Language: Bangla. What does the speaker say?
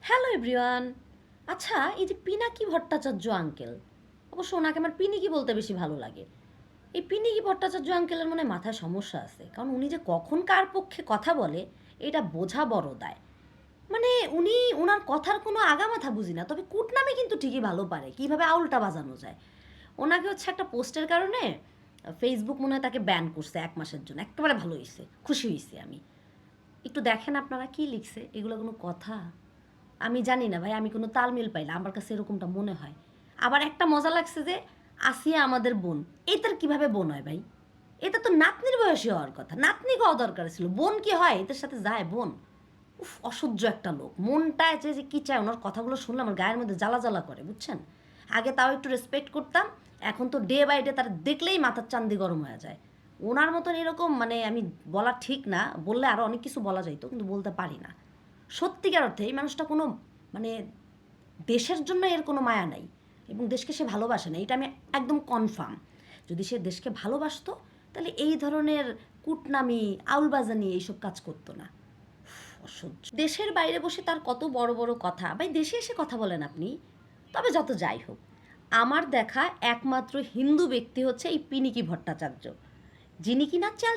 Hello everyone. আচ্ছা, এই যে পিনাকি ভট্টাচার্য আঙ্কেল, অবশ্য ওনাকে আমার পিনিকি বলতে বেশি ভালো লাগে। এই পিনিকি ভট্টাচার্য আঙ্কেলের মনে হয় মাথায় সমস্যা আছে, কারণ উনি যে কখন কার পক্ষে কথা বলে এটা বোঝা বড় দায়। মানে উনি ওনার কথার কোনো আগামাথা বুঝি না, তবে কুটনামে কিন্তু ঠিকই ভালো পারে কীভাবে আউলটা বাজানো যায়। ওনাকে হচ্ছে একটা পোস্টের কারণে ফেসবুক মনে হয় তাকে ব্যান করছে 1 মাসের জন্য। একেবারে ভালো হয়েছে, খুশি হয়েছি আমি। একটু দেখেন আপনারা কি লিখছে, এগুলো কোনো কথা? আমি জানি না ভাই, আমি কোনো তালমিল পাই না, আমার কাছে এরকমটা মনে হয়। আবার একটা মজা লাগছে যে আসিয়া আমাদের বোন, এটার কিভাবে বোন হয় ভাই? এটা তো নাতনির বয়সী হওয়ার কথা, নাতনি হওয়া দরকার ছিল, বোন কি হয় এটার সাথে যায় বোন? উফ, অসহ্য একটা লোক। মনটায় যে কি চায়, ওনার কথাগুলো শুনলে আমার গায়ের মধ্যে জ্বালা জ্বালা করে, বুঝছেন? আগে তাও একটু রেসপেক্ট করতাম, এখন তো ডে বাই ডে তার দেখলেই মাথার চান্দি গরম হয়ে যায়। ওনার মতন এরকম মানে আমি বলা ঠিক না, বললে আরও অনেক কিছু বলা যাইতো, কিন্তু বলতে পারি না। সত্যিকার অর্থে এই মানুষটা কোনো মানে দেশের জন্য এর কোনো মায়া নাই, এবং দেশকে সে ভালোবাসে না, এটা আমি একদম কনফার্ম। যদি সে দেশকে ভালোবাসতো তাহলে এই ধরনের কুটনামি, আউলবাজানি এইসব কাজ করতো না। অসহ্য। দেশের বাইরে বসে তার কত বড় বড় কথা, ভাই দেশে এসে কথা বলেন আপনি। তবে যত যাই হোক, আমার দেখা একমাত্র হিন্দু ব্যক্তি হচ্ছে এই পিনিকি ভট্টাচার্য, যিনি কিনা চাল